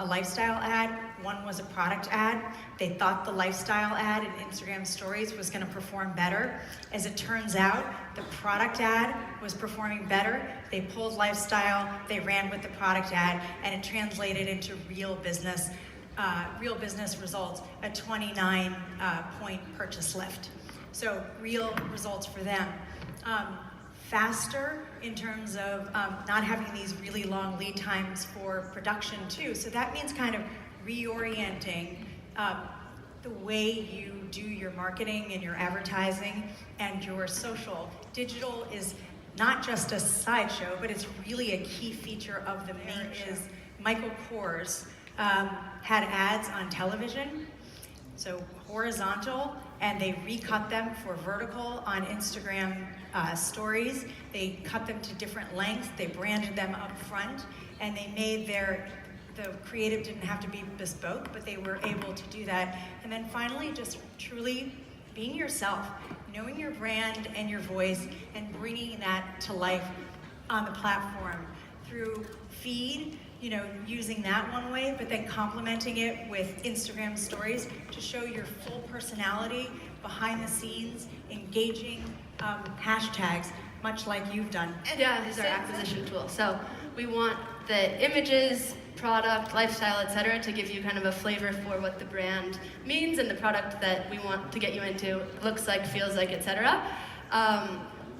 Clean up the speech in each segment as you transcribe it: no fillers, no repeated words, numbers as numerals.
a lifestyle ad, one was a product ad. They thought the lifestyle ad in Instagram stories was going to perform better. As it turns out, the product ad was performing better. They pulled lifestyle, they ran with the product ad, and it translated into real business results, a 29-point purchase lift. So real results for them. Faster in terms of not having these really long lead times for production too. So that means kind of reorienting the way you do your marketing and your advertising and your social. Digital is not just a sideshow, but it's really a key feature of the main show. Michael Kors had ads on television, so horizontal, and they recut them for vertical on Instagram stories. They cut them to different lengths, they branded them up front, and they made the creative didn't have to be bespoke, but they were able to do that. And then finally, just truly being yourself, knowing your brand and your voice, and bringing that to life on the platform through feed, using that one way, but then complementing it with Instagram stories to show your full personality, behind the scenes, engaging hashtags, much like you've done. Yeah, is our acquisition tool. So we want the images, product, lifestyle, etc., to give you kind of a flavor for what the brand means and the product that we want to get you into looks like, feels like, etc.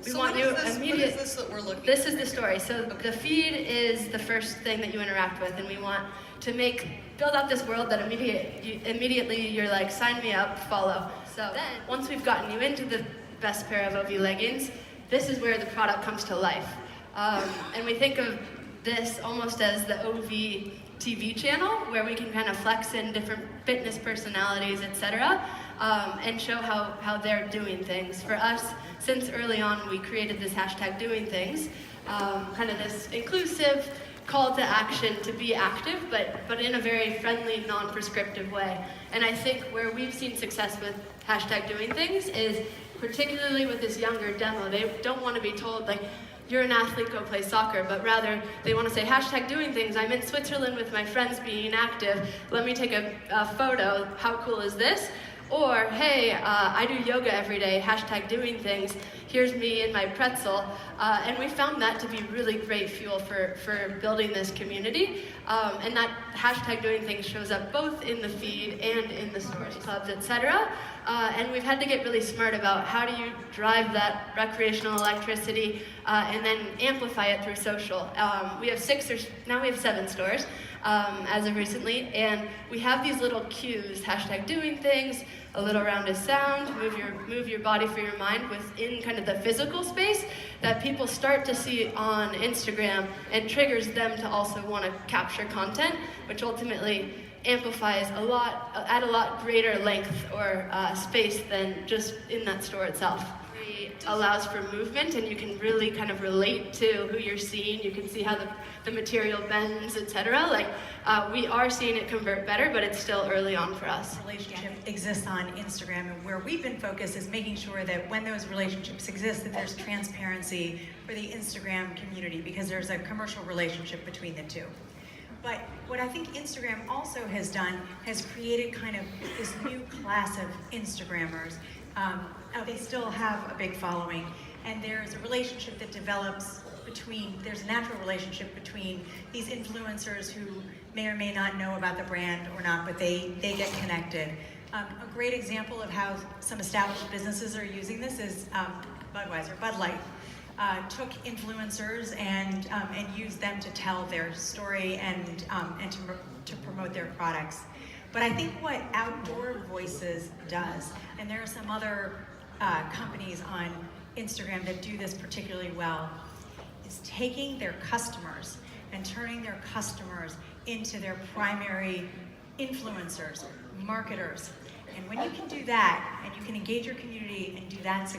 We want you immediate. What is this that we're looking This is the story. So the feed is the first thing that you interact with, and we want to build out this world that immediately you're like, sign me up, follow. So then, once we've gotten you into the best pair of OV leggings, this is where the product comes to life. And we think of this almost as the OV TV channel, where we can kind of flex in different fitness personalities, etc., and show how they're doing things. For us, since early on, we created this hashtag doing things, kind of this inclusive call to action to be active, but in a very friendly, non-prescriptive way. And I think where we've seen success with hashtag doing things is particularly with this younger demo. They don't want to be told, like, you're an athlete, go play soccer, but rather they want to say, hashtag doing things, I'm in Switzerland with my friends being active, let me take a photo, how cool is this? Or, hey, I do yoga every day, hashtag doing things, here's me in my pretzel. And we found that to be really great fuel for building this community. And that hashtag doing things shows up both in the feed and in the stores, clubs, etc. And we've had to get really smart about how do you drive that recreational electricity and then amplify it through social. We have 7 stores as of recently, and we have these little cues, hashtag doing things, a little round of sound, move your body for your mind within kind of the physical space that people start to see on Instagram and triggers them to also want to capture content, which ultimately amplifies at a lot greater length or space than just in that store itself. It allows for movement, and you can really kind of relate to who you're seeing. You can see how the material bends, etc. Like, we are seeing it convert better, but it's still early on for us. Relationship exists on Instagram, and where we've been focused is making sure that when those relationships exist, that there's transparency for the Instagram community, because there's a commercial relationship between the two. But what I think Instagram also has done has created kind of this new class of Instagrammers. They still have a big following, and there's a relationship that develops there's a natural relationship between these influencers who may or may not know about the brand or not, but they get connected. A great example of how some established businesses are using this is Bud Light. Took influencers and used them to tell their story and to promote their products. But I think what Outdoor Voices does, and there are some other companies on Instagram that do this particularly well, is taking their customers and turning their customers into their primary influencers, marketers. And when you can do that, and you can engage your community and do that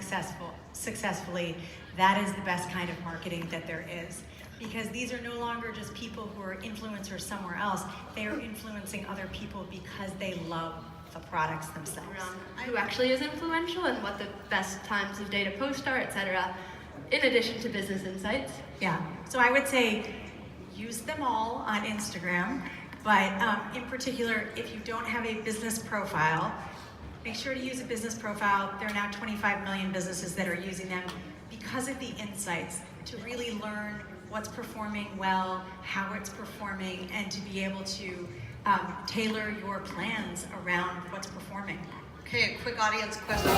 successfully, that is the best kind of marketing that there is. Because these are no longer just people who are influencers somewhere else, they are influencing other people because they love the products themselves. Who actually is influential and what the best times of day to post are, etc., in addition to business insights. Yeah, so I would say use them all on Instagram. But in particular, if you don't have a business profile, make sure to use a business profile. There are now 25 million businesses that are using them because of the insights to really learn what's performing well, how it's performing, and to be able to tailor your plans around what's performing. Okay, a quick audience question.